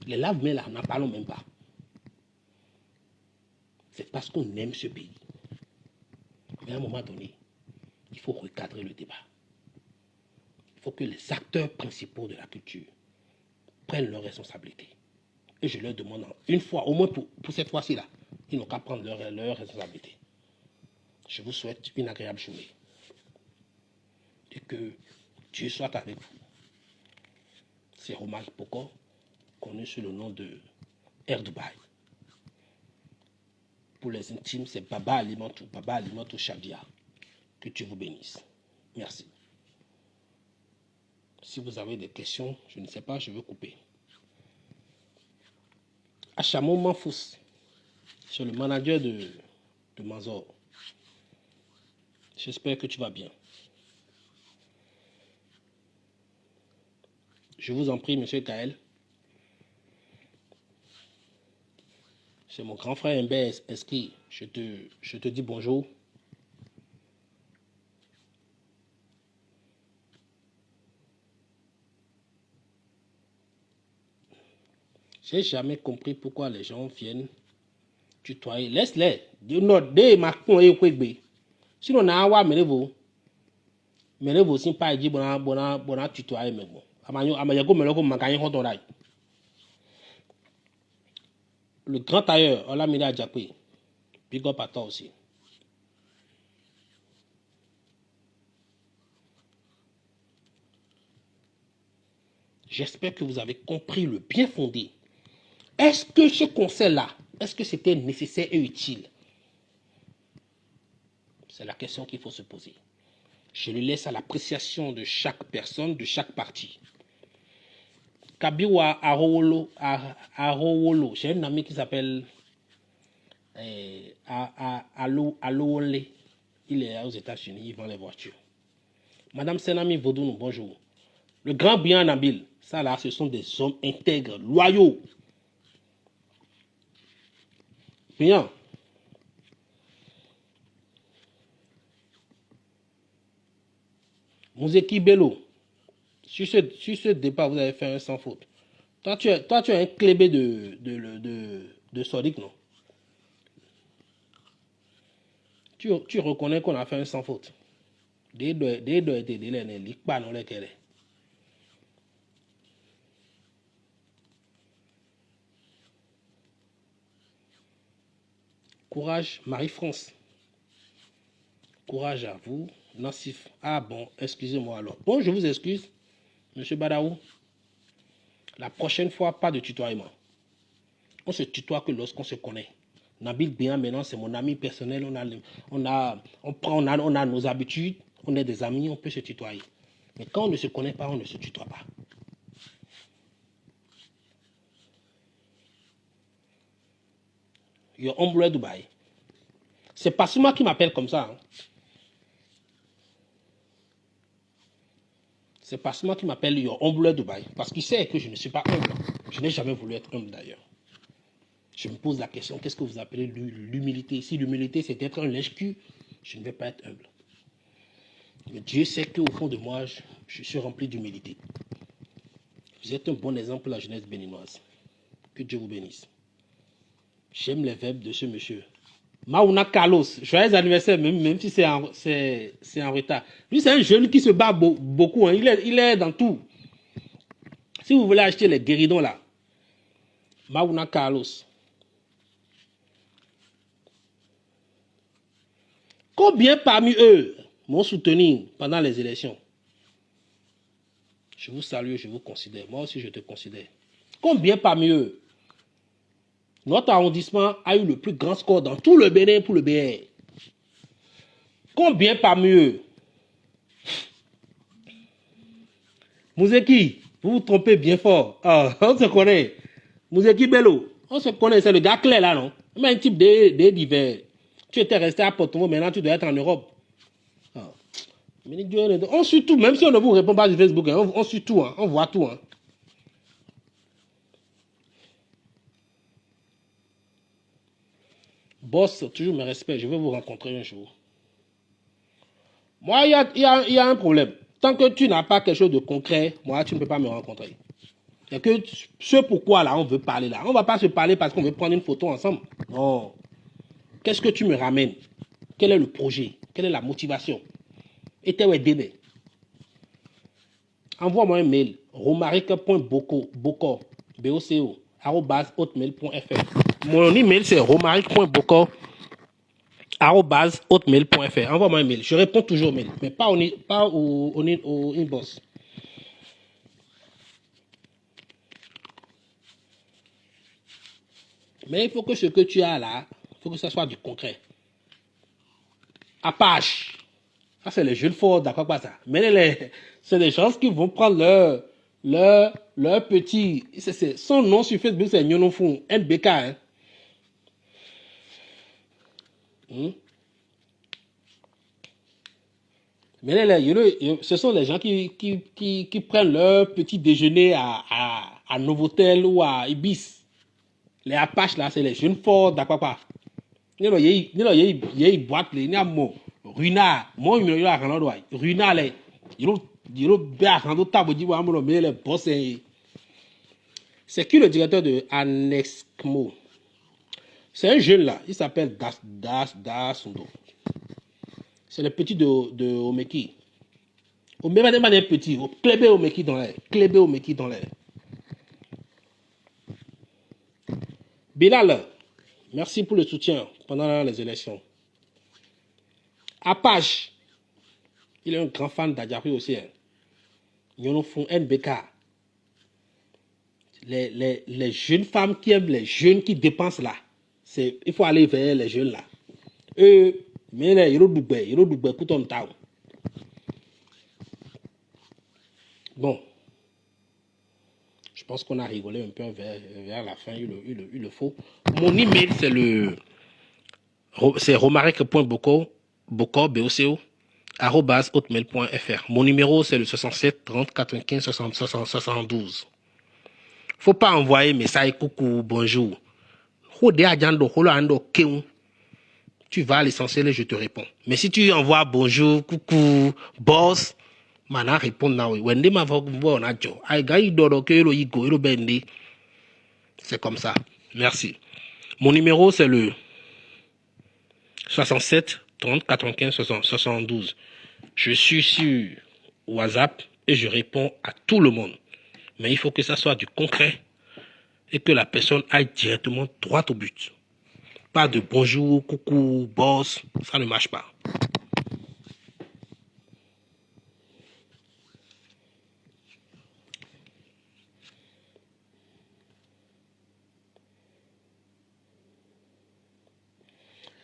Les lave-mains, là, n'en parlons même pas. C'est parce qu'on aime ce pays. Mais à un moment donné, il faut recadrer le débat. Il faut que les acteurs principaux de la culture prennent leurs responsabilités. Et je leur demande une fois, au moins pour cette fois-ci-là, ils n'ont qu'à prendre leurs responsabilités. Je vous souhaite une agréable journée. Et que Dieu soit avec vous. C'est Romain Poko, connu sous le nom de Air Dubaï. Pour les intimes, c'est Baba Alimentou Chadia. Que Dieu vous bénisse. Merci. Si vous avez des questions, je ne sais pas, je veux couper. Achamo Manfous, c'est le manager de Mazor. J'espère que tu vas bien. Je vous en prie, monsieur Kael. C'est mon grand frère Mbé Escrit. Je te dis bonjour. J'ai jamais compris pourquoi les gens viennent tutoyer. Laisse-les. Sinon, on a menez-vous si pas dit bon tutoyer mais bon. Le grand tailleur, on l'a mis à Djapé. Big up à toi aussi. J'espère que vous avez compris le bien fondé. Est-ce que ce conseil-là, est-ce que c'était nécessaire et utile? C'est la question qu'il faut se poser. Je le laisse à l'appréciation de chaque personne, de chaque parti. Kabiwa Arowolo, j'ai un ami qui s'appelle Alowole. Il est aux États-Unis, il vend les voitures. Madame Senami Vodounou, bonjour. Le grand Bien Nabil, ça là, ce sont des hommes intègres, loyaux. Bien. Mouzeki Bello, sur ce départ, vous avez fait un sans faute. Toi, tu as un clébé de Sodic, non? Tu reconnais qu'on a fait un sans faute. Courage, Marie-France. Courage à vous. Nassif. Ah bon, excusez-moi alors. Bon, je vous excuse, monsieur Badaou. La prochaine fois, pas de tutoiement. On se tutoie que lorsqu'on se connaît. Nabil Bien, maintenant, c'est mon ami personnel. On a nos habitudes. On est des amis, on peut se tutoyer. Mais quand on ne se connaît pas, on ne se tutoie pas. Your humble Dubaï. C'est pas seulement qui m'appelle comme ça. Hein. C'est pas seulement qui m'appelle Your humble Dubaï. Parce qu'il sait que je ne suis pas humble. Je n'ai jamais voulu être humble d'ailleurs. Je me pose la question, qu'est-ce que vous appelez l'humilité? Si l'humilité c'est être un lèche-cul, je ne vais pas être humble. Mais Dieu sait qu'au fond de moi, je suis rempli d'humilité. Vous êtes un bon exemple pour la jeunesse béninoise. Que Dieu vous bénisse. J'aime les verbes de ce monsieur. Maouna Carlos, joyeux anniversaire, même si c'est en retard. Lui, c'est un jeune qui se bat beaucoup. Hein. Il est dans tout. Si vous voulez acheter les guéridons là, Maouna Carlos. Combien parmi eux m'ont soutenu pendant les élections? Je vous salue, je vous considère. Moi aussi, je te considère. Combien parmi eux? Notre arrondissement a eu le plus grand score dans tout le Bénin pour le BR. Combien parmi eux Mouzeki, vous vous trompez bien fort. Ah, on se connaît. Mouzeki Bello, on se connaît, c'est le gars clair là, non? Même type de divers. Tu étais resté à Porto, maintenant tu dois être en Europe. Ah. On suit tout, même si on ne vous répond pas sur Facebook, hein, on suit tout, hein, on voit tout. Hein. Boss, toujours mes respects, je vais vous rencontrer un jour. Moi, il y a un problème. Tant que tu n'as pas quelque chose de concret, moi, tu ne peux pas me rencontrer. Et que ce pourquoi là, on veut parler là. On ne va pas se parler parce qu'on veut prendre une photo ensemble. Non. Qu'est-ce que tu me ramènes? Quel est le projet? Quelle est la motivation? Et t'es où bébé? Envoie-moi un mail. romaric.boko, B-O-C-O, @hotmail.fr. Mon email, c'est romaric.boko, @hotmail.fr. Envoie-moi un mail. Je réponds toujours au mail, mais pas au inbox. Mais il faut que ce que tu as là, il faut que ça soit du concret. Apache. Ça, c'est les jeunes forts, d'accord, pas ça. Mais c'est des gens qui vont prendre leur petit. Son nom sur Facebook, c'est Nyonofun, NBK. Hein. Mais ce sont les gens qui prennent leur petit déjeuner à Novotel ou à Ibis. Les Apaches, là, c'est les jeunes forts, d'accord, pas. Il y a une boîte, il y a un Runa, moi, il y a un Runa, il y a un boss. C'est qui le directeur de Anexmo? C'est un jeune là, il s'appelle Dasundo. C'est le petit de Omeki. Omeki n'est pas petit, Clébé Omeki dans l'air. Clébé Omeki dans l'air. Bilal, merci pour le soutien pendant les élections. Apache, il est un grand fan d'Adjari aussi. Ils nous font NBK. Les jeunes femmes qui aiment les jeunes qui dépensent là. Il faut aller vers les jeunes là. Mais là, ils ont doublé pour ton temps. Bon. Je pense qu'on a rigolé un peu vers la fin, il le faut. Mon email, c'est romaric.boko, B-O-C-O, @hotmail.fr. Mon numéro, c'est le 67 30 95 60 72. Faut pas envoyer message coucou, bonjour. Tu vas à l'essentiel et je te réponds. Mais si tu envoies bonjour, coucou, boss, mana répondre là. C'est comme ça. Merci. Mon numéro, c'est le 67 30 95 60 72. Je suis sur WhatsApp et je réponds à tout le monde. Mais il faut que ça soit du concret et que la personne aille directement droit au but. Pas de bonjour, coucou, boss, ça ne marche pas.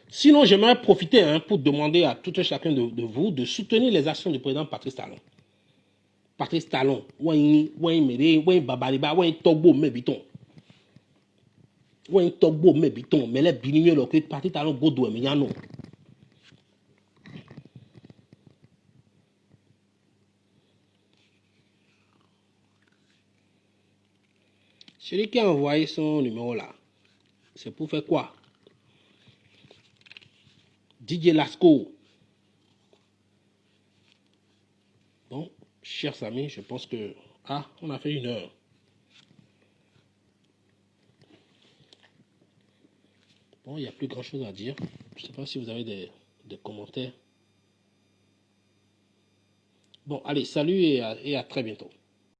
Sinon, j'aimerais profiter pour demander à tout un chacun de vous de soutenir les actions du président Patrice Talon. Patrice Talon, Togbo, mais les binions, le Patrice Talon, Godou, mais non. Celui qui a envoyé son numéro là, c'est pour faire quoi? DJ Lasco. Bon, chers amis, je pense que... Ah, on a fait 1 heure. Bon, il n'y a plus grand chose à dire. Je ne sais pas si vous avez des commentaires. Bon, allez, salut et à très bientôt.